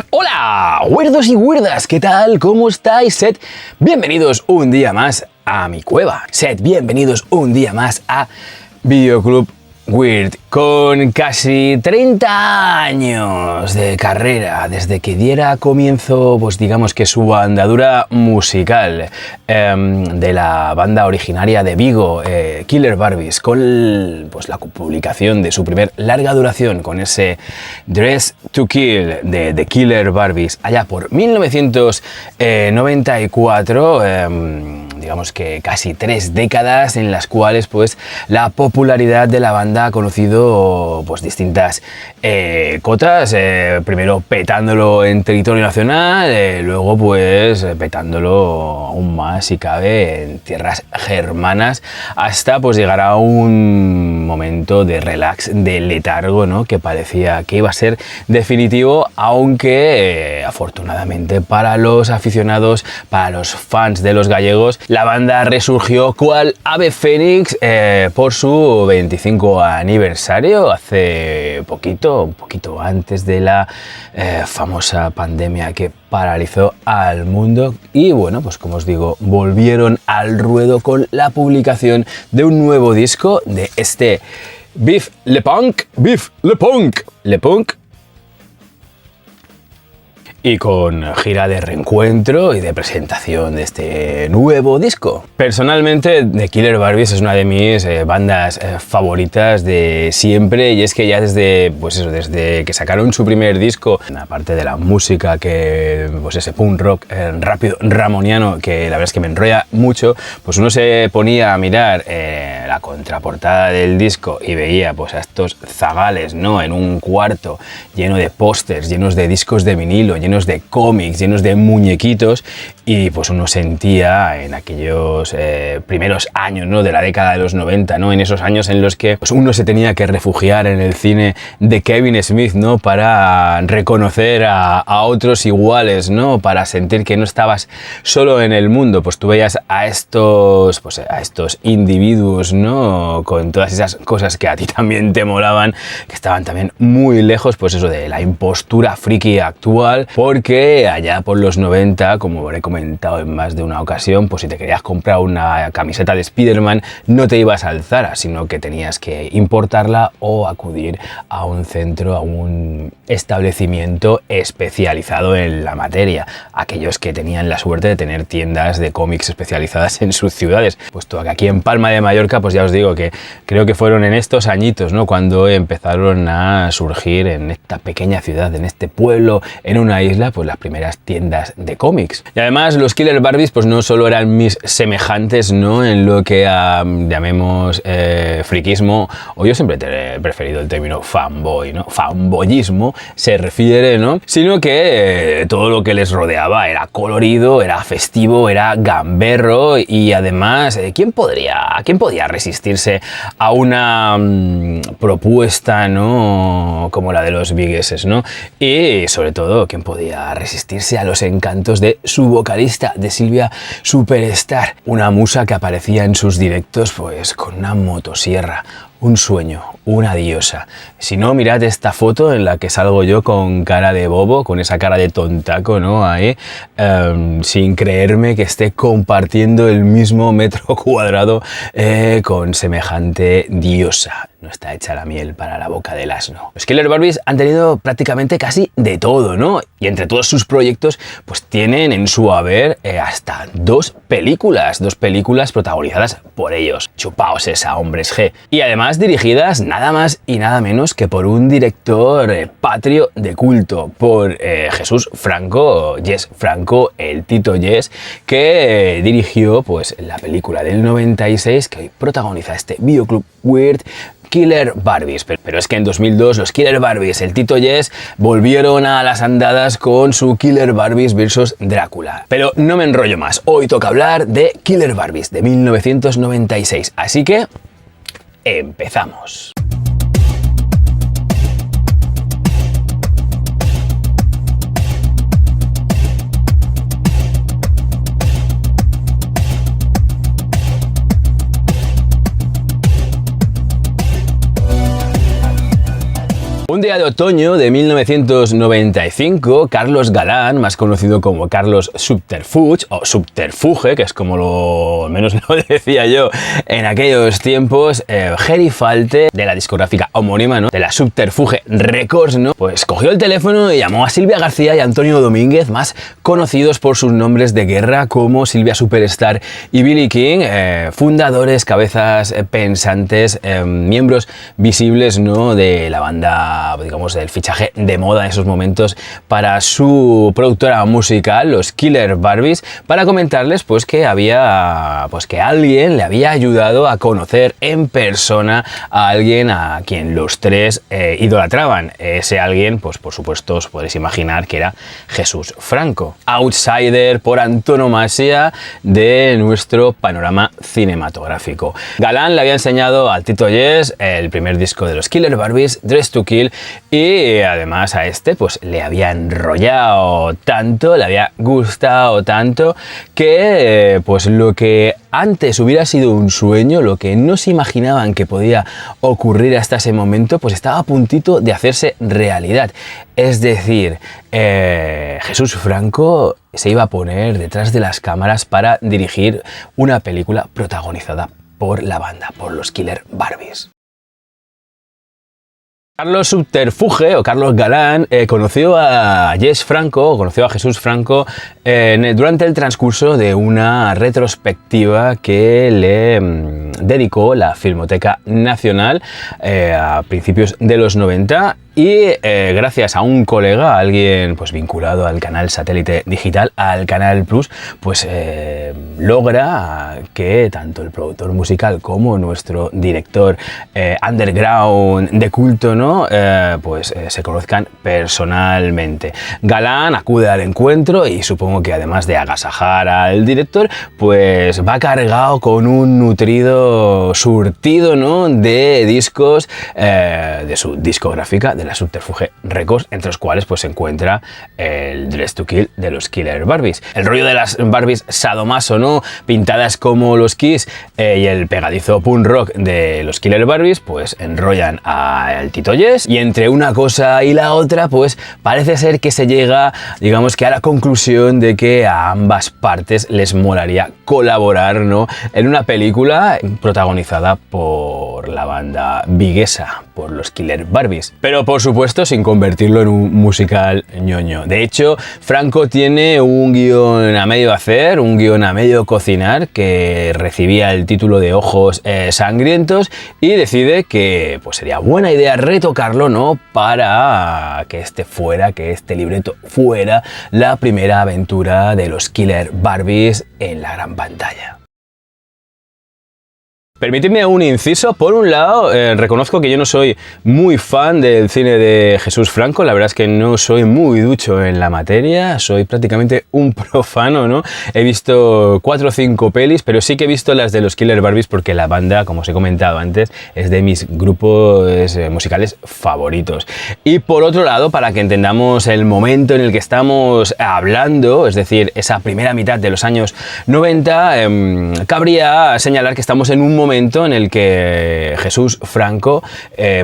Hola, weirdos y weirdas, ¿qué tal? ¿Cómo estáis? Sed bienvenidos un día más a mi cueva. Sed bienvenidos un día más a Videoclub Weird, con casi 30 años de carrera, desde que diera comienzo, pues digamos que su andadura musical, de la banda originaria de Vigo, Killer Barbies, con pues, la publicación de su primer larga duración, con ese Dress to Kill de The Killer Barbies, allá por 1994, digamos que casi 3 décadas en las cuales pues la popularidad de la banda ha conocido pues distintas cotas, primero petándolo en territorio nacional, luego pues petándolo aún más si cabe en tierras germanas, hasta pues llegar a un momento de relax, de letargo, ¿no? Que parecía que iba a ser definitivo, aunque afortunadamente para los aficionados, para los fans de los gallegos, la banda resurgió cual ave fénix por su 25 aniversario, hace poquito, un poquito antes de la famosa pandemia que paralizó al mundo. Y bueno, pues como os digo, volvieron al ruedo con la publicación de un nuevo disco de este Vive le Punk, Le Punk, y con gira de reencuentro y de presentación de este nuevo disco. Personalmente, The Killer Barbies es una de mis bandas favoritas de siempre, y es que ya desde que sacaron su primer disco, aparte de la música, que pues ese punk rock rápido ramoniano, que la verdad es que me enrolla mucho, pues uno se ponía a mirar la contraportada del disco y veía pues a estos zagales, ¿no? En un cuarto lleno de pósters, llenos de discos de vinilo, llenos de cómics, llenos de muñequitos, y pues uno sentía en aquellos primeros años, ¿no? De la década de los 90, ¿no? En esos años en los que pues uno se tenía que refugiar en el cine de Kevin Smith, ¿no? Para reconocer a otros iguales, ¿no? Para sentir que no estabas solo en el mundo. Pues tú veías a estos individuos, ¿no? Con todas esas cosas que a ti también te molaban, que estaban también muy lejos, pues eso, de la impostura friki actual, porque allá por los 90, como habré comentado en más de una ocasión, pues si te querías comprar una camiseta de Spider-Man, no te ibas al Zara, sino que tenías que importarla o acudir a un centro, a un establecimiento especializado en la materia. Aquellos que tenían la suerte de tener tiendas de cómics especializadas en sus ciudades. Puesto que aquí en Palma de Mallorca, pues ya os digo que creo que fueron en estos añitos, ¿no? Cuando empezaron a surgir en esta pequeña ciudad, en este pueblo, en una isla, pues las primeras tiendas de cómics. Y además los Killer Barbies pues no solo eran mis semejantes, ¿no? En lo que llamemos friquismo, o yo siempre he preferido el término fanboy, ¿no? Fanboyismo se refiere, ¿no? Sino que todo lo que les rodeaba era colorido, era festivo, era gamberro, y además ¿quién podía resistirse a una propuesta, ¿no? Como la de los vigueses, ¿no? Y sobre todo, ¿quién podía resistirse a los encantos de su vocalista, de Silvia Superstar? Una musa que aparecía en sus directos pues con una motosierra, un sueño, una diosa. Si no, mirad esta foto en la que salgo yo con cara de bobo, con esa cara de tontaco, ¿no? Ahí, sin creerme que esté compartiendo el mismo metro cuadrado con semejante diosa. No está hecha la miel para la boca del asno. Los Killer Barbies han tenido prácticamente casi de todo, ¿no? Y entre todos sus proyectos, pues tienen en su haber hasta dos películas protagonizadas por ellos. Chupaos esa, hombres G. Y además dirigidas nada más y nada menos que por un director patrio de culto, por Jesús Franco, Jess Franco, el Tito Jess, que dirigió pues la película del 96 que hoy protagoniza este Videoclub Weird, Killer Barbies. Pero es que en 2002 los Killer Barbies, el Tito Jess, volvieron a las andadas con su Killer Barbies vs. Drácula. Pero no me enrollo más, hoy toca hablar de Killer Barbies de 1996, así que empezamos. Un día de otoño de 1995, Carlos Galán, más conocido como Carlos Subterfuge, o Subterfuge, que es como lo menos lo decía yo en aquellos tiempos, gerifalte de la discográfica homónima, ¿no?, de la Subterfuge Records, ¿no?, pues cogió el teléfono y llamó a Silvia García y Antonio Domínguez, más conocidos por sus nombres de guerra como Silvia Superstar y Billy King, fundadores, cabezas pensantes, miembros visibles, ¿no?, de la banda, digamos, del fichaje de moda en esos momentos para su productora musical, los Killer Barbies, para comentarles pues que había, pues que alguien le había ayudado a conocer en persona a alguien a quien los tres idolatraban. Ese alguien, pues por supuesto os podéis imaginar que era Jesús Franco, outsider por antonomasia de nuestro panorama cinematográfico. Galán le había enseñado al Tito Yes el primer disco de los Killer Barbies, Dress to Kill, y además a este pues le había enrollado tanto, le había gustado tanto que pues lo que antes hubiera sido un sueño, lo que no se imaginaban que podía ocurrir hasta ese momento, pues estaba a puntito de hacerse realidad. Es decir, Jesús Franco se iba a poner detrás de las cámaras para dirigir una película protagonizada por la banda, por los Killer Barbies. Carlos Subterfuge o Carlos Galán conoció a Jesús Franco durante el transcurso de una retrospectiva que le dedicó la Filmoteca Nacional a principios de los 90. Y gracias a un colega, alguien pues vinculado al canal satélite digital, al Canal Plus, pues logra que tanto el productor musical como nuestro director underground de culto, ¿no?, se conozcan personalmente. Galán acude al encuentro y supongo que además de agasajar al director, pues va cargado con un nutrido surtido, ¿no?, de discos de su discográfica, de la Subterfuge Records, entre los cuales pues se encuentra el Dress to Kill de los Killer Barbies. El rollo de las Barbies sadomaso, ¿no?, pintadas como los Kiss, y el pegadizo punk rock de los Killer Barbies pues enrollan al Tito Yes, y entre una cosa y la otra pues parece ser que se llega, digamos que a la conclusión de que a ambas partes les molaría colaborar, ¿no?, en una película protagonizada por la banda viguesa, por los Killer Barbies, pero por supuesto sin convertirlo en un musical ñoño. De hecho, Franco tiene un guión a medio hacer, un guión a medio cocinar, que recibía el título de Ojos Sangrientos, y decide que pues sería buena idea retocarlo, ¿no?, para que este libreto fuera la primera aventura de los Killer Barbies en la gran pantalla. Permitidme un inciso. Por un lado, reconozco que yo no soy muy fan del cine de Jesús Franco, la verdad es que no soy muy ducho en la materia, soy prácticamente un profano, ¿no? He visto 4 o 5 pelis, pero sí que he visto las de los Killer Barbies porque la banda, como os he comentado antes, es de mis grupos musicales favoritos. Y por otro lado, para que entendamos el momento en el que estamos hablando, es decir, esa primera mitad de los años 90, cabría señalar que estamos en un momento en el que Jesús Franco,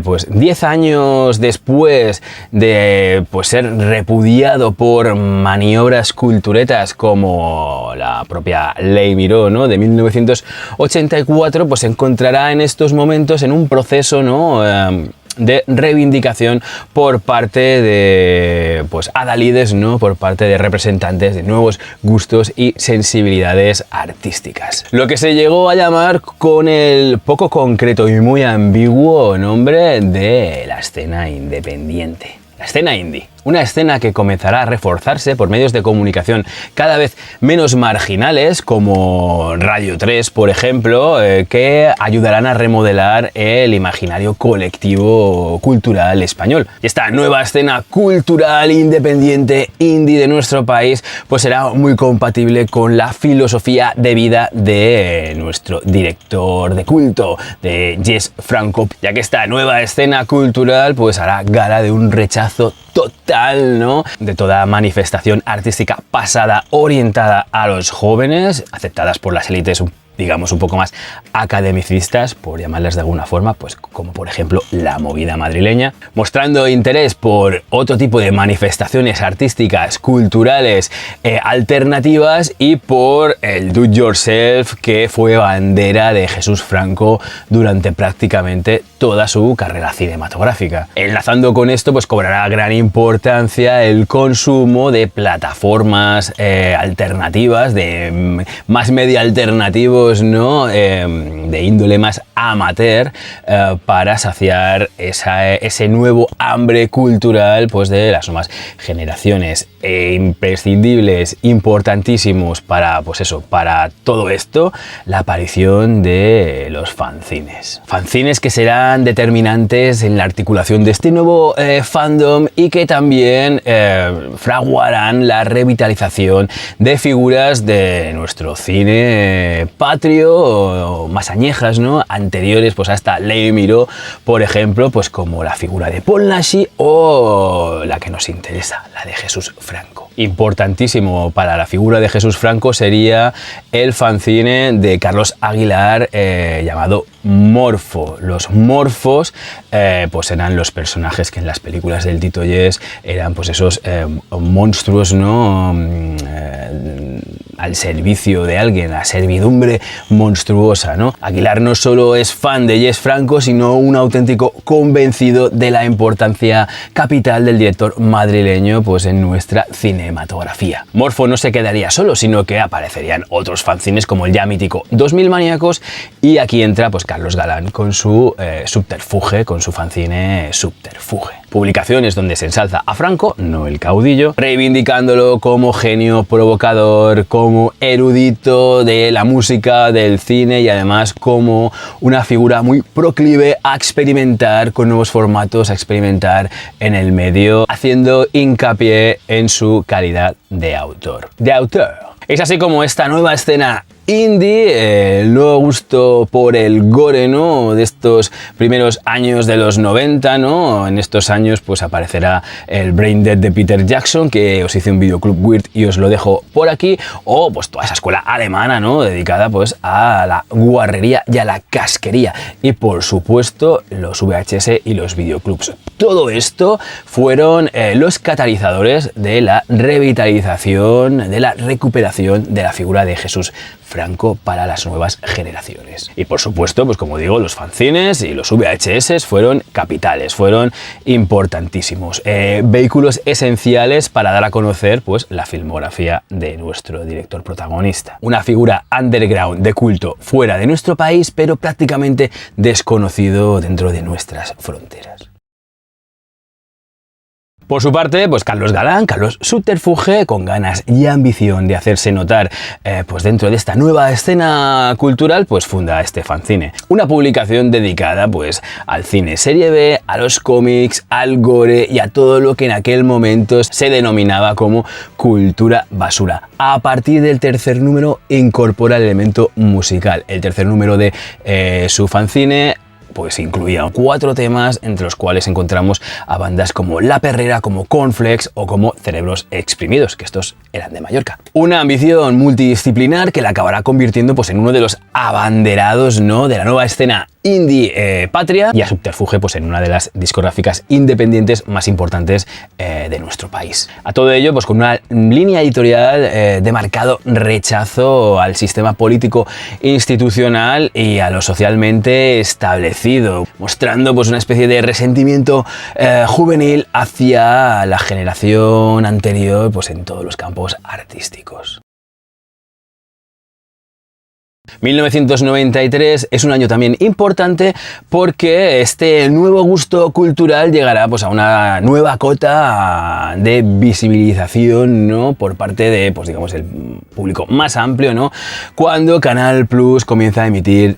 pues 10 años después de pues ser repudiado por maniobras culturetas como la propia Ley Miró, ¿no?, de 1984, pues se encontrará en estos momentos en un proceso, ¿no?, de reivindicación por parte de pues adalides, ¿no?, por parte de representantes de nuevos gustos y sensibilidades artísticas. Lo que se llegó a llamar con el poco concreto y muy ambiguo nombre de la escena independiente. La escena indie. Una escena que comenzará a reforzarse por medios de comunicación cada vez menos marginales, como Radio 3, por ejemplo, que ayudarán a remodelar el imaginario colectivo cultural español. Y esta nueva escena cultural independiente indie de nuestro país pues será muy compatible con la filosofía de vida de nuestro director de culto, de Jes Franco, ya que esta nueva escena cultural pues hará gala de un rechazo total, ¿no?, de toda manifestación artística pasada orientada a los jóvenes, aceptadas por las élites digamos un poco más academicistas, por llamarlas de alguna forma, pues como por ejemplo la movida madrileña, mostrando interés por otro tipo de manifestaciones artísticas, culturales, alternativas, y por el do it yourself, que fue bandera de Jesús Franco durante prácticamente toda su carrera cinematográfica. Enlazando con esto, pues cobrará gran importancia el consumo de plataformas alternativas, de más media alternativos, ¿no? De índole más amateur, para saciar ese nuevo hambre cultural, pues de las nuevas generaciones. Imprescindibles, importantísimos para, pues eso, para todo esto, la aparición de los fanzines. Fanzines que serán determinantes en la articulación de este nuevo fandom, y que también fraguarán la revitalización de figuras de nuestro cine patrio, o más añejas, ¿no? Anteriores pues hasta Leo Miró, por ejemplo, pues como la figura de Paul Naschy, o la que nos interesa, la de Jesús Franco. Importantísimo para la figura de Jesús Franco sería el fanzine de Carlos Aguilar, llamado Morfo. Los morfos pues eran los personajes que en las películas del Tito Yes eran pues esos monstruos, ¿no? Al servicio de alguien, la servidumbre monstruosa, ¿no? Aguilar no solo es fan de Yes Franco, sino un auténtico convencido de la importancia capital del director madrileño pues en nuestra cinematografía. Morfo no se quedaría solo, sino que aparecerían otros fanzines como el ya mítico 2000 Maníacos, y aquí entra pues Carlos Galán con su Subterfuge, con su fanzine Subterfuge. Publicaciones donde se ensalza a Franco, no el caudillo, reivindicándolo como genio provocador, como erudito de la música, del cine, y además como una figura muy proclive a experimentar con nuevos formatos, a experimentar en el medio, haciendo hincapié en su calidad de autor. Es así como esta nueva escena indie, el nuevo gusto por el gore, ¿no? De estos primeros años de los 90, ¿no? En estos años pues aparecerá el Brain Dead de Peter Jackson, que os hice un videoclub weird y os lo dejo por aquí, o pues toda esa escuela alemana, ¿no? Dedicada pues a la guarrería y a la casquería, y por supuesto los VHS y los videoclubs. Todo esto fueron los catalizadores de la revitalización, de la recuperación de la figura de Jesús Franco para las nuevas generaciones. Y por supuesto, pues como digo, los fanzines y los VHS fueron capitales, fueron importantísimos, vehículos esenciales para dar a conocer pues la filmografía de nuestro director protagonista. Una figura underground de culto fuera de nuestro país, pero prácticamente desconocido dentro de nuestras fronteras. Por su parte, pues Carlos Galán, Carlos Subterfuge, con ganas y ambición de hacerse notar pues dentro de esta nueva escena cultural, pues funda este fanzine. Una publicación dedicada pues al cine serie B, a los cómics, al gore y a todo lo que en aquel momento se denominaba como cultura basura. A partir del tercer número incorpora el elemento musical. El tercer número de su fanzine pues incluía 4 temas, entre los cuales encontramos a bandas como La Perrera, como Cornflakes o como Cerebros Exprimidos, que estos eran de Mallorca. Una ambición multidisciplinar que la acabará convirtiendo pues en uno de los abanderados, ¿no?, de la nueva escena indie patria, y a Subterfuge pues en una de las discográficas independientes más importantes de nuestro país. A todo ello pues con una línea editorial de marcado rechazo al sistema político institucional y a lo socialmente establecido, mostrando pues una especie de resentimiento juvenil hacia la generación anterior pues en todos los campos artísticos. 1993 es un año también importante porque este nuevo gusto cultural llegará pues a una nueva cota de visibilización, ¿no?, por parte de pues digamos el público más amplio, ¿no?, cuando Canal Plus comienza a emitir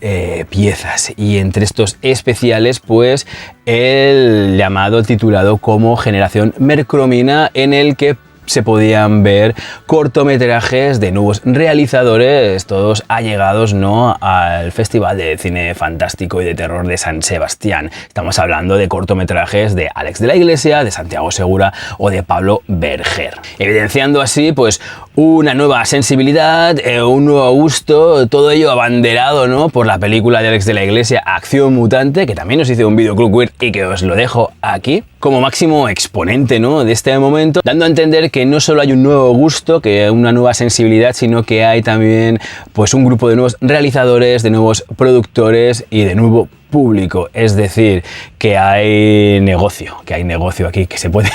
piezas, y entre estos especiales pues el llamado titulado como Generación Mercromina, en el que se podían ver cortometrajes de nuevos realizadores, todos allegados, ¿no?, al Festival de Cine Fantástico y de Terror de San Sebastián. Estamos hablando de cortometrajes de Alex de la Iglesia, de Santiago Segura o de Pablo Berger, evidenciando así pues una nueva sensibilidad, un nuevo gusto, todo ello abanderado, ¿no?, por la película de Alex de la Iglesia, Acción Mutante, que también nos hizo un videoclub weird y que os lo dejo aquí, como máximo exponente, ¿no?, de este momento, dando a entender que no solo hay un nuevo gusto, que una nueva sensibilidad, sino que hay también pues un grupo de nuevos realizadores, de nuevos productores y de nuevo público, es decir, que hay negocio aquí que se puede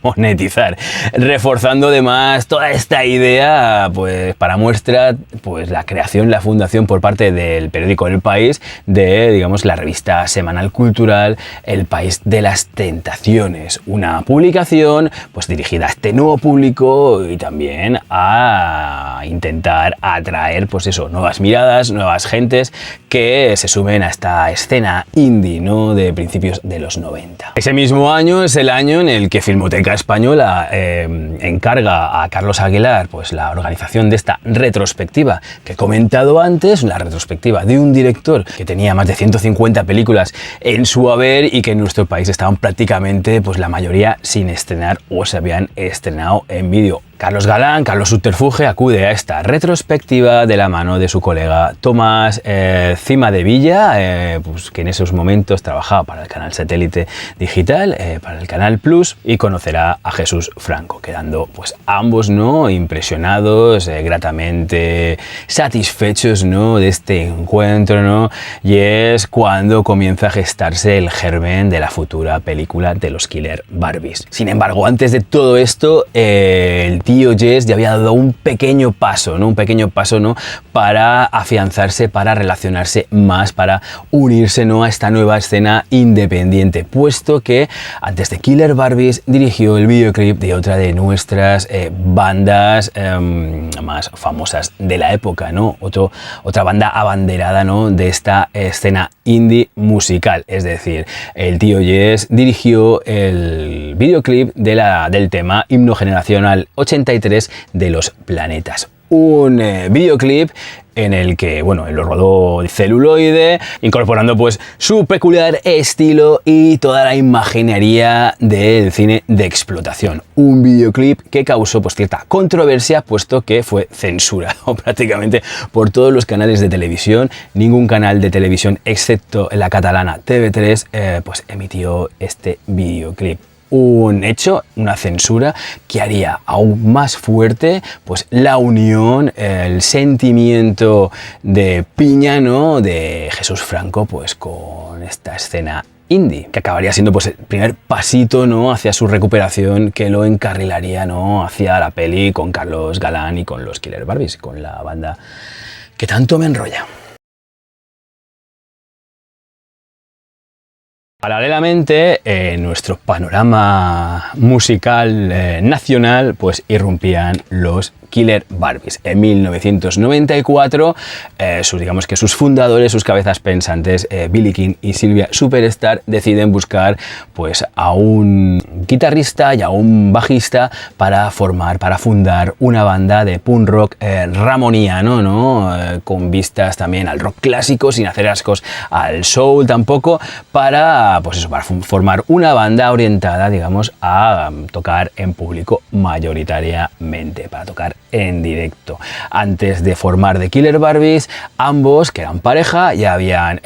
monetizar, reforzando además toda esta idea, pues para muestra, pues la creación, la fundación por parte del periódico El País de, digamos, la revista semanal cultural El País de las Tentaciones, una publicación pues dirigida a este nuevo público y también a intentar atraer, pues eso, nuevas miradas, nuevas gentes que se sumen a esta escena indie, ¿no?, de principios de los 90. Ese mismo año es el año en el que Filmoteca Española encarga a Carlos Aguilar pues la organización de esta retrospectiva que he comentado antes, una retrospectiva de un director que tenía más de 150 películas en su haber y que en nuestro país estaban prácticamente pues la mayoría sin estrenar o se habían estrenado en vídeo. Carlos Galán, Carlos Subterfuge, acude a esta retrospectiva de la mano de su colega Tomás Cima de Villa, pues que en esos momentos trabajaba para el canal Satélite Digital, para el Canal Plus, y conocerá a Jesús Franco, quedando pues ambos, ¿no?, impresionados, gratamente satisfechos, ¿no?, de este encuentro, ¿no?, y es cuando comienza a gestarse el germen de la futura película de los Killer Barbies. Sin embargo, antes de todo esto, el tío Jess ya había dado un pequeño paso, ¿no?, para afianzarse, para relacionarse más, para unirse, ¿no?, a esta nueva escena independiente, puesto que antes de Killer Barbies dirigió el videoclip de otra de nuestras bandas más famosas de la época, ¿no?, otra banda abanderada, ¿no?, de esta escena indie musical, es decir, el tío Jess dirigió el videoclip del tema Himno Generacional 83 de Los Planetas. Un videoclip en el que, bueno, él lo rodó celuloide, incorporando pues su peculiar estilo y toda la imaginería del cine de explotación. Un videoclip que causó pues cierta controversia, puesto que fue censurado prácticamente por todos los canales de televisión. Ningún canal de televisión, excepto la catalana TV3, pues emitió este videoclip. Un hecho, una censura que haría aún más fuerte pues la unión, el sentimiento de piña, ¿no?, de Jesús Franco pues con esta escena indie, que acabaría siendo pues el primer pasito, ¿no?, hacia su recuperación, que lo encarrilaría, ¿no?, hacia la peli con Carlos Galán y con los Killer Barbies, con la banda que tanto me enrolla. Paralelamente, en nuestro panorama musical nacional, pues irrumpían los Killer Barbies. En 1994, digamos que sus fundadores, sus cabezas pensantes, Billy King y Silvia Superstar, deciden buscar pues a un guitarrista y a un bajista para fundar una banda de punk rock ramoniano, ¿no? Con vistas también al rock clásico, sin hacer ascos al soul tampoco, para formar una banda orientada, digamos, a tocar en público mayoritariamente, para tocar en directo. Antes de formar The Killer Barbies, ambos, que eran pareja, ya habían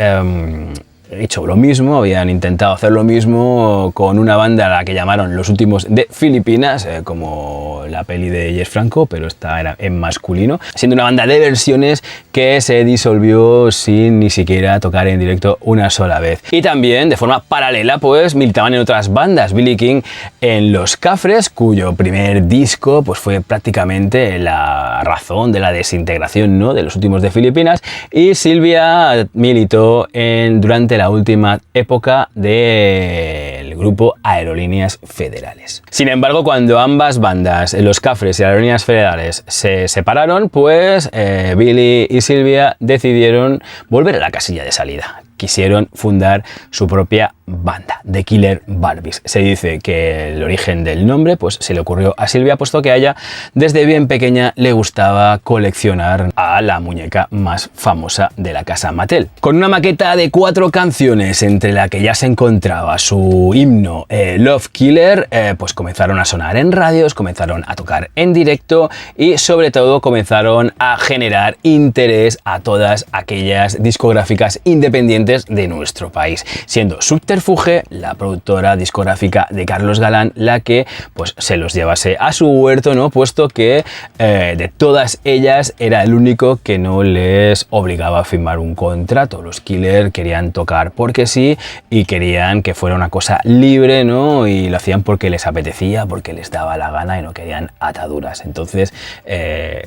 hecho lo mismo, habían intentado hacer lo mismo con una banda a la que llamaron Los Últimos de Filipinas, como la peli de Jess Franco, pero esta era en masculino, siendo una banda de versiones que se disolvió sin ni siquiera tocar en directo una sola vez. Y también, de forma paralela, pues militaban en otras bandas. Billy King en Los Cafres, cuyo primer disco pues fue prácticamente la razón de la desintegración, ¿no?, de Los Últimos de Filipinas, y Silvia militó durante la última época del grupo Aerolíneas Federales. Sin embargo, cuando ambas bandas, Los Cafres y Aerolíneas Federales, se separaron, pues Billy y Silvia decidieron volver a la casilla de salida. quisieron fundar su propia banda, The Killer Barbies. Se dice que el origen del nombre pues se le ocurrió a Silvia, puesto que a ella desde bien pequeña le gustaba coleccionar a la muñeca más famosa de la casa Mattel. Con una maqueta de 4 canciones, entre la que ya se encontraba su himno Love Killer, pues comenzaron a sonar en radios, comenzaron a tocar en directo y sobre todo comenzaron a generar interés a todas aquellas discográficas independientes de nuestro país, siendo Subterfuge, la productora discográfica de Carlos Galán, la que pues se los llevase a su huerto, ¿no? Puesto que de todas ellas era el único que no les obligaba a firmar un contrato. Los Killer querían tocar porque sí y querían que fuera una cosa libre, ¿no? Y lo hacían porque les apetecía, porque les daba la gana y no querían ataduras. Entonces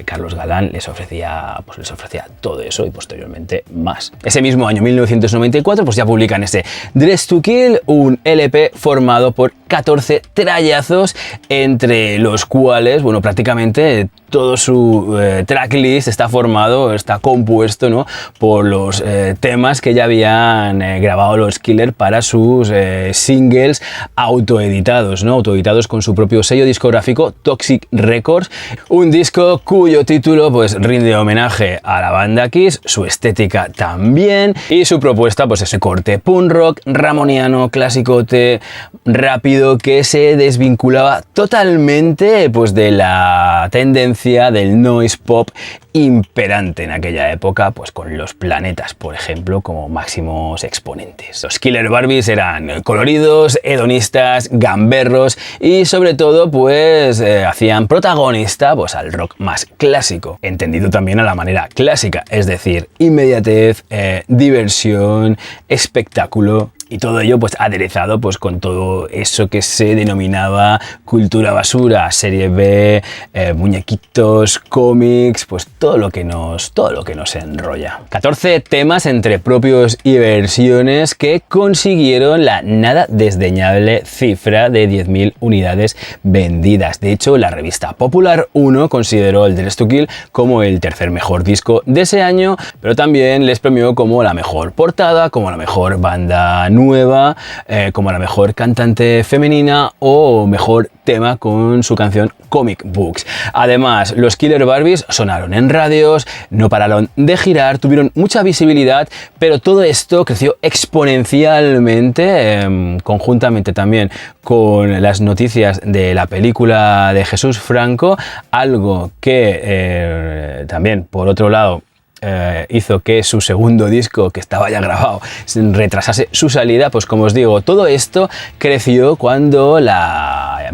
Carlos Galán les ofrecía todo eso y posteriormente más. Ese mismo año, 1994, pues ya publican ese Dress to Kill, un LP formado por 14 trallazos, entre los cuales, bueno, prácticamente todo su tracklist está compuesto, ¿no? Por los temas que ya habían grabado los Killer para sus singles autoeditados, ¿no? Autoeditados con su propio sello discográfico, Toxic Records, un disco cuyo título pues rinde homenaje a la banda Kiss, su estética también y su propuesta pues ese corte punk rock ramoniano, clasicote, rápido, que se desvinculaba totalmente pues de la tendencia del noise pop imperante en aquella época, pues con Los Planetas, por ejemplo, como máximos exponentes. Los Killer Barbies eran coloridos, hedonistas, gamberros y sobre todo pues hacían protagonista pues al rock más clásico, entendido también a la manera clásica, es decir, inmediatez, diversión, espectáculo. Y todo ello pues aderezado pues con todo eso que se denominaba cultura basura, serie B, muñequitos, cómics, pues todo lo que nos enrolla. 14 temas entre propios y versiones que consiguieron la nada desdeñable cifra de 10.000 unidades vendidas. De hecho, la revista Popular 1 consideró el Dress to Kill como el tercer mejor disco de ese año, pero también les premió como la mejor portada, como la mejor banda nueva, como la mejor cantante femenina o mejor tema con su canción Comic Books. Además, los Killer Barbies sonaron en radios, no pararon de girar, tuvieron mucha visibilidad, pero todo esto creció exponencialmente, conjuntamente también con las noticias de la película de Jesús Franco, algo que también, por otro lado, hizo que su segundo disco, que estaba ya grabado, retrasase su salida. Pues como os digo, todo esto creció cuando la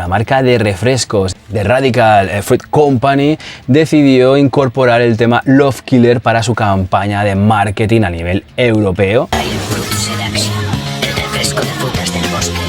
marca de refrescos de Radical Fruit Company decidió incorporar el tema Love Killer para su campaña de marketing a nivel europeo,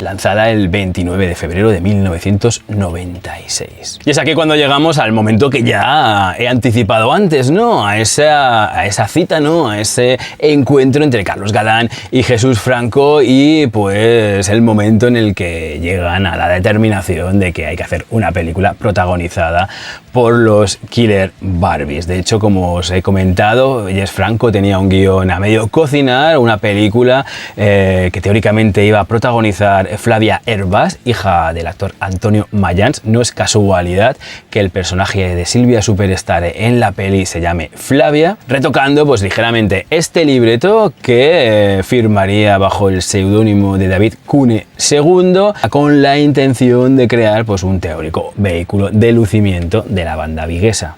lanzada el 29 de febrero de 1996. Y es aquí cuando llegamos al momento que ya he anticipado antes, ¿no? A esa cita, ¿no? A ese encuentro entre Carlos Galán y Jesús Franco y pues el momento en el que llegan a la determinación de que hay que hacer una película protagonizada por los Killer Barbies. De hecho, como os he comentado, Jess Franco tenía un guión a medio cocinar, una película que teóricamente iba a protagonizar Flavia Herbás, hija del actor Antonio Mayans. No es casualidad que el personaje de Silvia Superstar en la peli se llame Flavia, retocando pues ligeramente este libreto que firmaría bajo el seudónimo de David Cune II, con la intención de crear pues un teórico vehículo de lucimiento de la banda viguesa.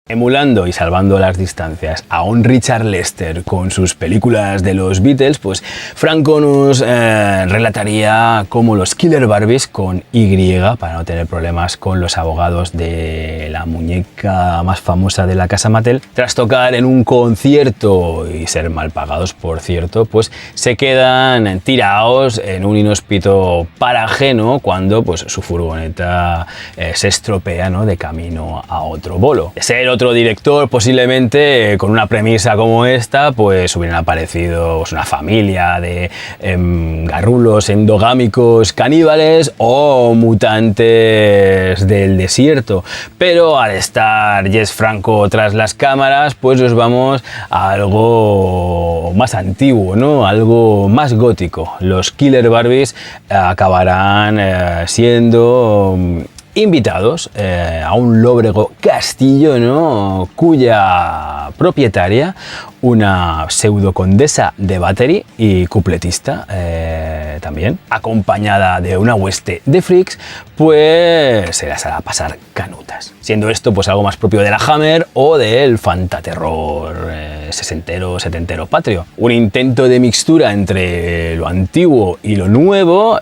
Emulando y salvando las distancias a un Richard Lester con sus películas de los Beatles, pues Franco nos relataría cómo los Killer Barbies, con Y, para no tener problemas con los abogados de la muñeca más famosa de la casa Mattel, tras tocar en un concierto y ser mal pagados, por cierto, pues se quedan tirados en un inhóspito paraje, ¿no? Cuando pues su furgoneta se estropea, ¿no? De camino a otro bolo. De ser otro director, posiblemente con una premisa como esta, pues hubieran aparecido pues, una familia de garrulos endogámicos caníbales o mutantes del desierto. Pero al estar Jess Franco tras las cámaras, pues nos vamos a algo más antiguo, ¿no? Algo más gótico. Los Killer Barbies acabarán siendo invitados a un lóbrego castillo, ¿no? Cuya propietaria, una pseudo condesa de Battery y cupletista también, acompañada de una hueste de freaks, pues se las hará pasar canutas. Siendo esto pues algo más propio de la Hammer o del fantaterror sesentero, setentero patrio. Un intento de mixtura entre lo antiguo y lo nuevo,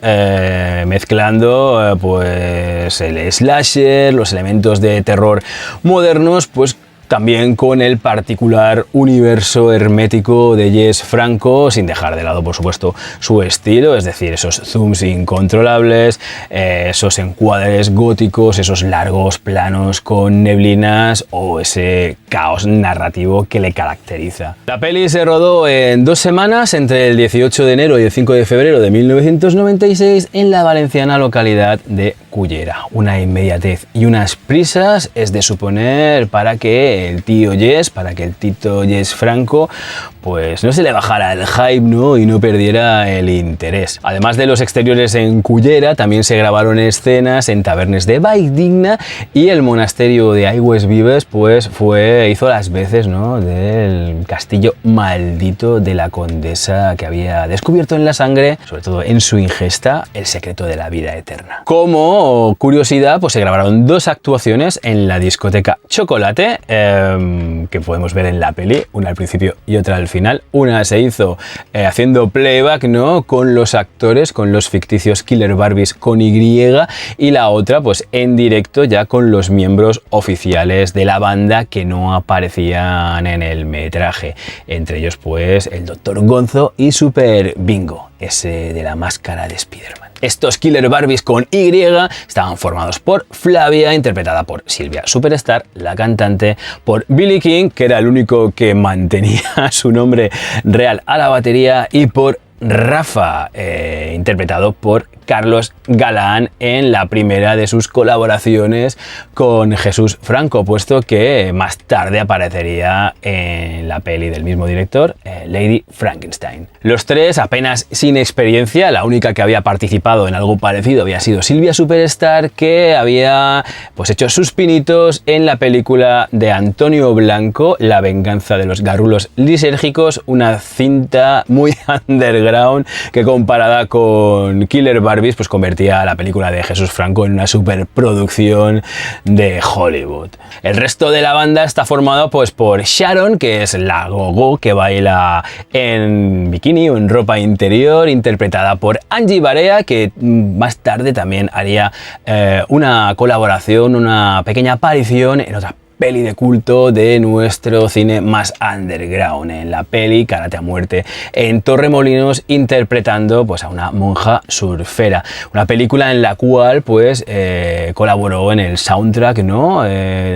mezclando pues el slasher, los elementos de terror modernos, pues también con el particular universo hermético de Jess Franco, sin dejar de lado, por supuesto, su estilo, es decir, esos zooms incontrolables, esos encuadres góticos, esos largos planos con neblinas o ese caos narrativo que le caracteriza. La peli se rodó en 2 semanas, entre el 18 de enero y el 5 de febrero de 1996, en la valenciana localidad de Cullera. Una inmediatez y unas prisas es de suponer para que el tío Jess, para que el tito Jess Franco, pues no se le bajara el hype, ¿no? Y no perdiera el interés. Además de los exteriores en Cullera, también se grabaron escenas en tabernes de Valldigna y el monasterio de Aigües Vives, pues hizo las veces, ¿no? Del castillo maldito de la condesa que había descubierto en la sangre, sobre todo en su ingesta, el secreto de la vida eterna. Como curiosidad, pues se grabaron 2 actuaciones en la discoteca Chocolate, que podemos ver en la peli, una al principio y otra al final. Una se hizo haciendo playback, ¿no? Con los actores, con los ficticios Killer Barbies con Y, y la otra pues en directo ya con los miembros oficiales de la banda que no aparecían en el metraje. Entre ellos pues el Dr. Gonzo y Super Bingo, ese de la máscara de Spider-Man. Estos Killer Barbies con Y estaban formados por Flavia, interpretada por Silvia Superstar, la cantante, por Billy King, que era el único que mantenía su nombre real a la batería, y por Rafa, interpretado por Carlos Galán en la primera de sus colaboraciones con Jesús Franco, puesto que más tarde aparecería en la peli del mismo director, Lady Frankenstein. Los tres apenas sin experiencia, la única que había participado en algo parecido había sido Silvia Superstar, que había pues hecho sus pinitos en la película de Antonio Blanco, La venganza de los garrulos lisérgicos, una cinta muy underground que comparada con Killer Barbies pues convertía a la película de Jesús Franco en una superproducción de Hollywood. El resto de la banda está formado pues por Sharon, que es la gogo que baila en bikini o en ropa interior, interpretada por Angie Barea, que más tarde también haría una colaboración, una pequeña aparición en otra peli de culto de nuestro cine más underground, en la peli Karate a muerte en Torremolinos, interpretando pues a una monja surfera, una película en la cual pues colaboró en el soundtrack, ¿no?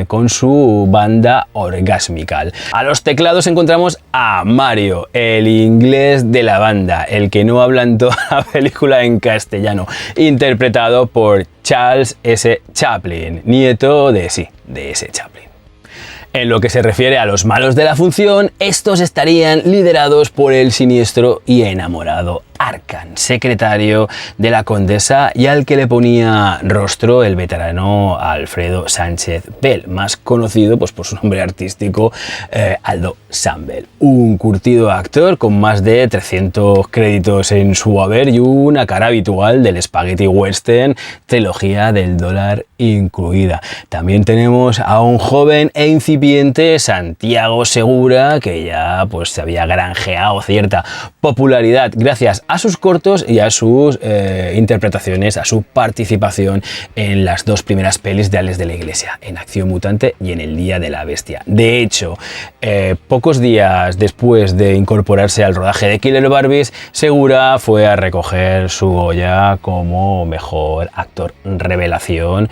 Con su banda Orgasmical. A los teclados encontramos a Mario, el inglés de la banda, el que no habla en toda la película en castellano, interpretado por Charles S. Chaplin, nieto de ese Chaplin. En lo que se refiere a los malos de la función, estos estarían liderados por el siniestro y enamorado Arkan, secretario de la condesa, y al que le ponía rostro el veterano Alfredo Sánchez Bell, más conocido pues, por su nombre artístico Aldo Sambel, un curtido actor con más de 300 créditos en su haber y una cara habitual del spaghetti western, trilogía del dólar incluida. También tenemos a un joven e incipiente Santiago Segura, que ya pues se había granjeado cierta popularidad gracias a sus cortos y a sus interpretaciones, a su participación en las 2 primeras pelis de Alex de la Iglesia, en Acción Mutante y en El Día de la Bestia. De hecho, pocos días después de incorporarse al rodaje de Killer Barbies, Segura fue a recoger su Goya como mejor actor revelación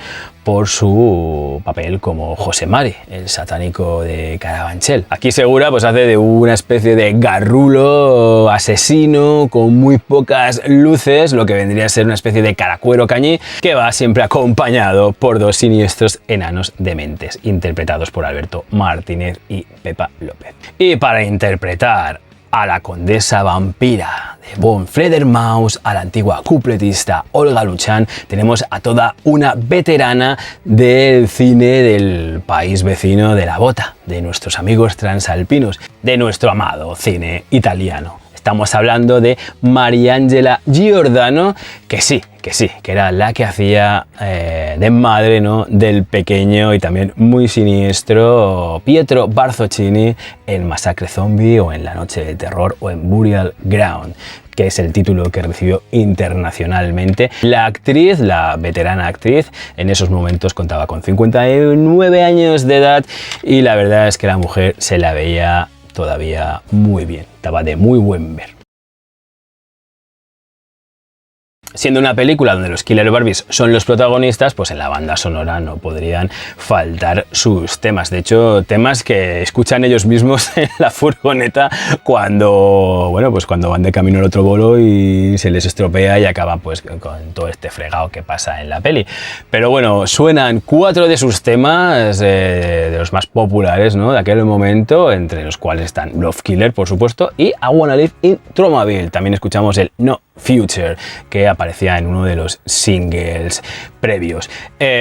por su papel como José Mari, el satánico de Carabanchel. Aquí Segura pues hace de una especie de garrulo asesino con muy pocas luces, lo que vendría a ser una especie de caracuero cañí, que va siempre acompañado por dos siniestros enanos dementes, interpretados por Alberto Martínez y Pepa López. Y para interpretar a la condesa vampira de Von Fledermaus, a la antigua cupletista Olga Luchán, tenemos a toda una veterana del cine del país vecino de la bota, de nuestros amigos transalpinos, de nuestro amado cine italiano. Estamos hablando de Mariangela Giordano, que era la que hacía de madre, ¿no?, del pequeño y también muy siniestro Pietro Barzoccini en Masacre Zombie o en La Noche del Terror o en Burial Ground, que es el título que recibió internacionalmente. La actriz, la veterana actriz, en esos momentos contaba con 59 años de edad y la verdad es que la mujer se la veía todavía muy bien, estaba de muy buen ver. Siendo una película donde los Killer Barbies son los protagonistas, pues en la banda sonora no podrían faltar sus temas. De hecho, temas que escuchan ellos mismos en la furgoneta cuando van de camino al otro bolo y se les estropea y acaban pues con todo este fregado que pasa en la peli. Pero bueno, suenan 4 de sus temas, de los más populares, ¿no?, de aquel momento, entre los cuales están Love Killer, por supuesto, y I Wanna Live in Tromaville. También escuchamos el No Future, que aparecía en uno de los singles previos.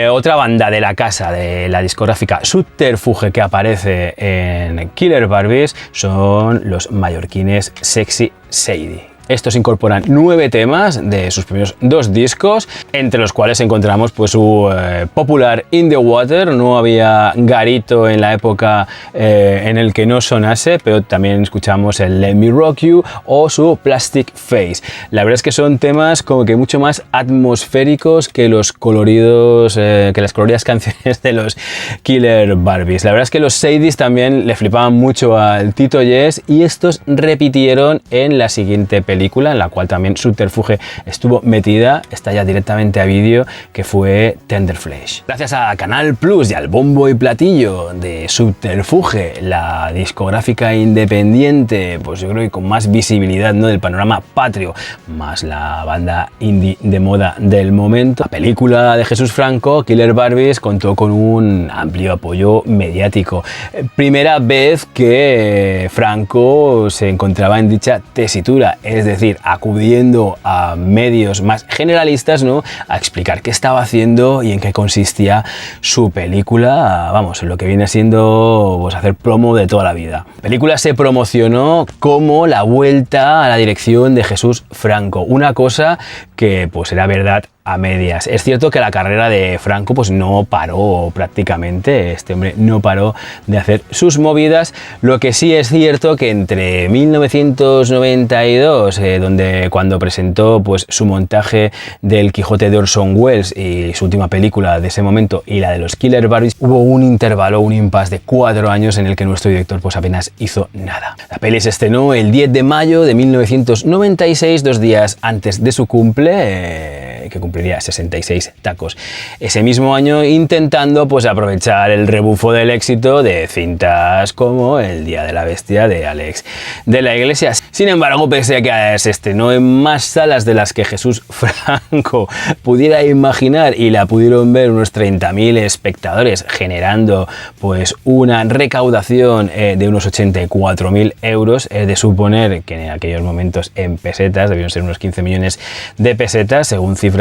Otra banda de la casa de la discográfica Subterfuge que aparece en Killer Barbies son los mallorquines Sexy Sadie. Estos incorporan 9 temas de sus primeros 2 discos, entre los cuales encontramos pues su popular In the Water. No había garito en la época en el que no sonase, pero también escuchamos el Let Me Rock You o su Plastic Face. La verdad es que son temas como que mucho más atmosféricos que los coloridos, que las coloridas canciones de los Killer Barbies. La verdad es que los Sadies también le flipaban mucho al Tito Yes y estos repitieron en la siguiente película, en la cual también Subterfuge estuvo metida, está ya directamente a vídeo, que fue Tender Flesh. Gracias a Canal Plus y al bombo y platillo de Subterfuge, la discográfica independiente, pues yo creo que con más visibilidad, ¿no?, del panorama patrio, más la banda indie de moda del momento, la película de Jesús Franco, Killer Barbies, contó con un amplio apoyo mediático. Primera vez que Franco se encontraba en dicha tesitura, es decir, acudiendo a medios más generalistas, ¿no?, a explicar qué estaba haciendo y en qué consistía su película, vamos, lo que viene siendo pues hacer promo de toda la vida. La película se promocionó como la vuelta a la dirección de Jesús Franco, una cosa que pues era verdad a medias. Es cierto que la carrera de Franco pues no paró prácticamente, este hombre no paró de hacer sus movidas. Lo que sí es cierto que entre 1992, cuando presentó pues su montaje del Quijote de Orson Welles y su última película de ese momento, y la de los Killer Barbies, hubo un intervalo, un impasse de 4 años en el que nuestro director pues apenas hizo nada. La peli se estrenó el 10 de mayo de 1996, 2 días antes de su cumple, que cumpliría 66 tacos ese mismo año, intentando pues aprovechar el rebufo del éxito de cintas como El Día de la Bestia de Alex de la Iglesia. Sin embargo, pese a que se estrenó en más salas de las que Jesús Franco pudiera imaginar y la pudieron ver unos 30.000 espectadores, generando pues una recaudación de unos 84.000 euros, es de suponer que en aquellos momentos en pesetas debieron ser unos 15 millones de pesetas según cifras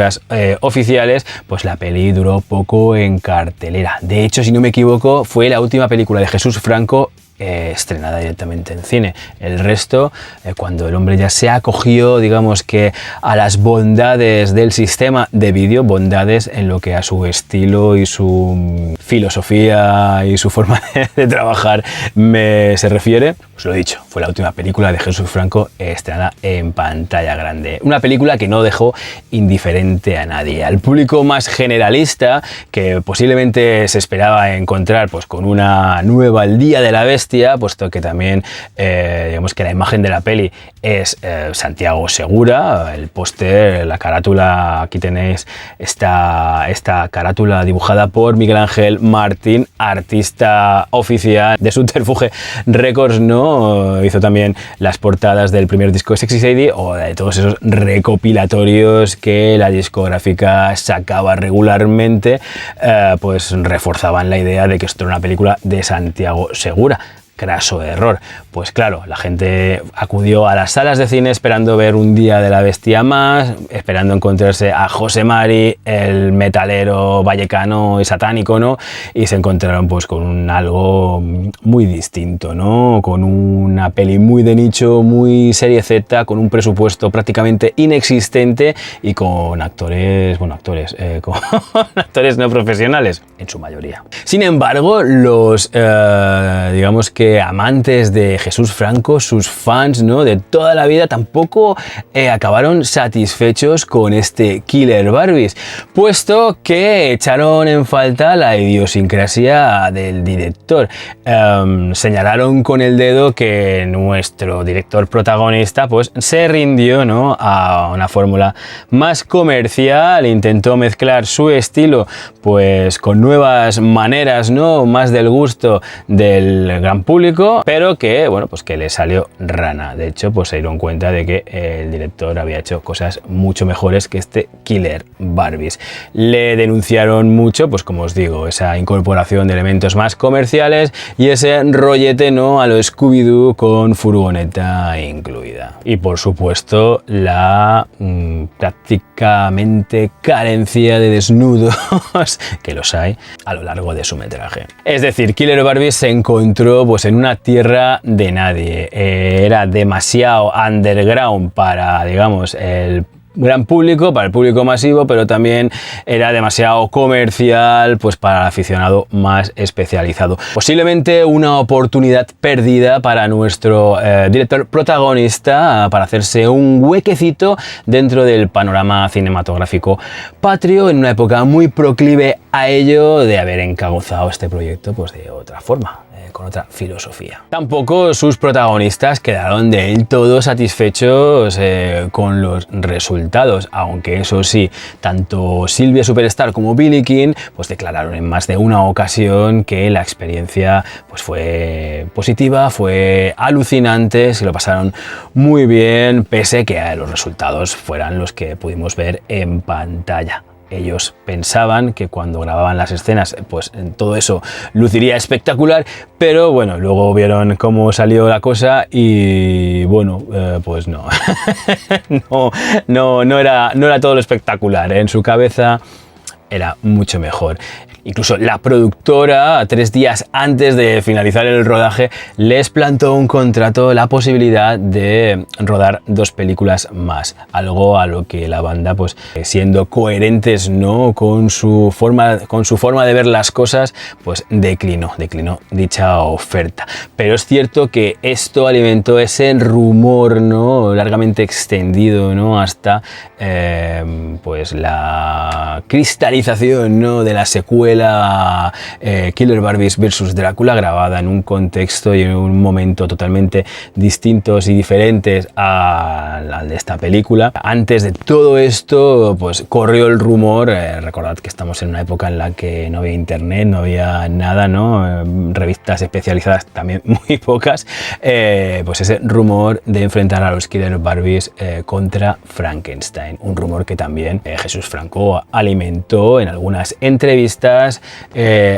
oficiales, pues la peli duró poco en cartelera. De hecho, si no me equivoco, fue la última película de Jesús Franco estrenada directamente en cine. El resto, cuando el hombre ya se acogió, digamos que a las bondades del sistema de vídeo, bondades en lo que a su estilo y su filosofía y su forma de trabajar se refiere, pues lo dicho, fue la última película de Jesús Franco estrenada en pantalla grande. Una película que no dejó indiferente a nadie. Al público más generalista, que posiblemente se esperaba encontrar pues con una nueva El Día de la Bestia, bestia, puesto que también digamos que la imagen de la peli es Santiago Segura, el póster, la carátula, aquí tenéis esta carátula dibujada por Miguel Ángel Martín, artista oficial de Subterfuge Records, ¿no? Hizo también las portadas del primer disco de Sexy Sadie o de todos esos recopilatorios que la discográfica sacaba regularmente, pues reforzaban la idea de que esto era una película de Santiago Segura. Craso error. Pues claro, la gente acudió a las salas de cine esperando ver Un día de la bestia más, esperando encontrarse a José Mari, el metalero vallecano y satánico, ¿no? Y se encontraron pues con algo muy distinto, ¿no? Con una peli muy de nicho, muy serie Z, con un presupuesto prácticamente inexistente y con actores, con actores no profesionales, en su mayoría. Sin embargo, los, digamos que amantes de Jesús Franco, sus fans, ¿no?, de toda la vida, tampoco acabaron satisfechos con este Killer Barbies, puesto que echaron en falta la idiosincrasia del director. Señalaron con el dedo que nuestro director protagonista pues se rindió, ¿no?, a una fórmula más comercial, intentó mezclar su estilo pues con nuevas maneras, ¿no?, más del gusto del gran público, pero que, bueno, pues que le salió rana. De hecho, pues se dieron cuenta de que el director había hecho cosas mucho mejores que este Killer Barbies. Le denunciaron mucho, pues como os digo, esa incorporación de elementos más comerciales y ese rollete, ¿no?, a lo Scooby-Doo con furgoneta incluida. Y por supuesto, la prácticamente carencia de desnudos, que los hay, a lo largo de su metraje. Es decir, Killer Barbies se encontró pues en una tierra de nadie. Era demasiado underground para, digamos, el gran público, para el público masivo, pero también era demasiado comercial pues para el aficionado más especializado. Posiblemente una oportunidad perdida para nuestro director protagonista para hacerse un huequecito dentro del panorama cinematográfico patrio en una época muy proclive a ello, de haber encabezado este proyecto pues de otra forma, con otra filosofía. Tampoco sus protagonistas quedaron del todo satisfechos con los resultados, aunque eso sí, tanto Silvia Superstar como Billy King pues declararon en más de una ocasión que la experiencia pues fue positiva, fue alucinante, se lo pasaron muy bien, pese que los resultados fueran los que pudimos ver en pantalla. Ellos pensaban que cuando grababan las escenas pues todo eso luciría espectacular, pero bueno, luego vieron cómo salió la cosa y bueno, pues no. no era todo lo espectacular, ¿eh? En su cabeza era mucho mejor. Incluso la productora, 3 días antes de finalizar el rodaje, les plantó un contrato, la posibilidad de rodar 2 películas más. Algo a lo que la banda, pues siendo coherentes, ¿no?, con su forma de ver las cosas, pues declinó dicha oferta. Pero es cierto que esto alimentó ese rumor, ¿no?, largamente extendido, ¿no?, hasta pues la cristalización, ¿no?, de la secuela Killer Barbies vs Drácula, grabada en un contexto y en un momento totalmente distintos y diferentes al de esta película. Antes de todo esto pues corrió el rumor, recordad que estamos en una época en la que no había internet, no había nada, ¿no?, revistas especializadas también muy pocas, pues ese rumor de enfrentar a los Killer Barbies contra Frankenstein, un rumor que también Jesús Franco alimentó en algunas entrevistas,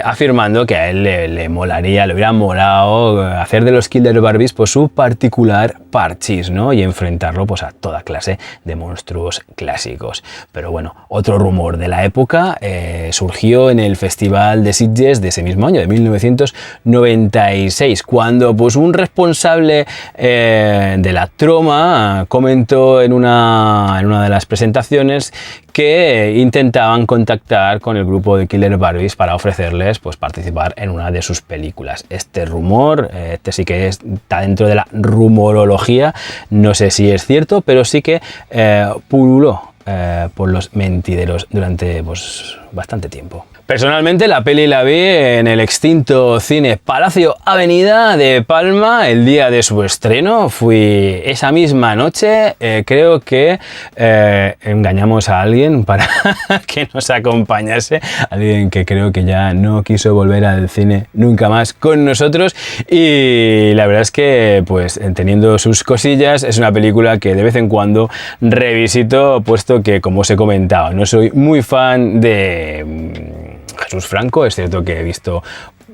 afirmando que a él le molaría, le hubiera molado hacer de los Killer Barbies pues su particular parchís, ¿no?, y enfrentarlo pues a toda clase de monstruos clásicos. Pero bueno, otro rumor de la época surgió en el Festival de Sitges de ese mismo año, de 1996, cuando pues un responsable de la Troma comentó en una de las presentaciones que intentaban contactar con el grupo de Killer Barbies para ofrecerles pues participar en una de sus películas. Este rumor, este sí que está dentro de la rumorología, no sé si es cierto, pero sí que pululó por los mentideros durante pues bastante tiempo. Personalmente la peli la vi en el extinto cine Palacio Avenida de Palma el día de su estreno. Fui esa misma noche, creo que engañamos a alguien para que nos acompañase, alguien que creo que ya no quiso volver al cine nunca más con nosotros, y la verdad es que pues teniendo sus cosillas es una película que de vez en cuando revisito, puesto que, como os he comentado, no soy muy fan de Jesús Franco. Es cierto que he visto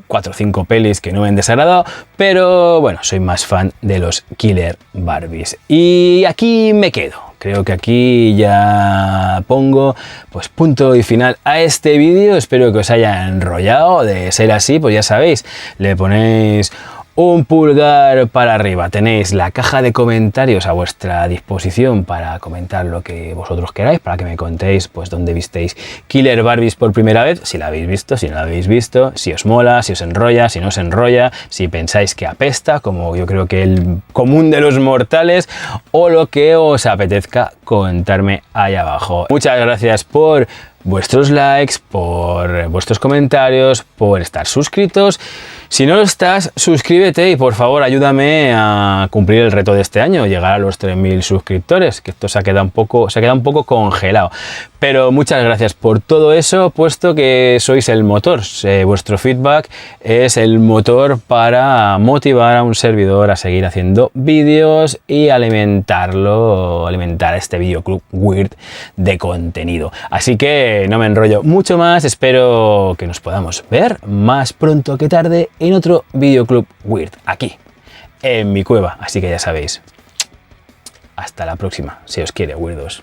4 o 5 pelis que no me han desagradado, pero bueno, soy más fan de los Killer Barbies. Y aquí me quedo. Creo que aquí ya pongo pues punto y final a este vídeo. Espero que os haya enrollado. De ser así, pues ya sabéis, le ponéis un pulgar para arriba. Tenéis la caja de comentarios a vuestra disposición para comentar lo que vosotros queráis, para que me contéis pues dónde visteis Killer Barbies por primera vez, si la habéis visto, si no la habéis visto, si os mola, si os enrolla, si no os enrolla, si pensáis que apesta, como yo creo que el común de los mortales, o lo que os apetezca contarme ahí abajo. Muchas gracias por vuestros likes, por vuestros comentarios, por estar suscritos. Si no lo estás, suscríbete y por favor ayúdame a cumplir el reto de este año, llegar a los 3000 suscriptores, que esto se ha quedado un poco congelado. Pero muchas gracias por todo eso, puesto que sois el motor. Vuestro feedback es el motor para motivar a un servidor a seguir haciendo vídeos y alimentar este videoclub weird de contenido. Así que no me enrollo mucho más, espero que nos podamos ver más pronto que tarde en otro videoclub weird, aquí, en mi cueva. Así que ya sabéis, hasta la próxima, si os quiere, weirdos.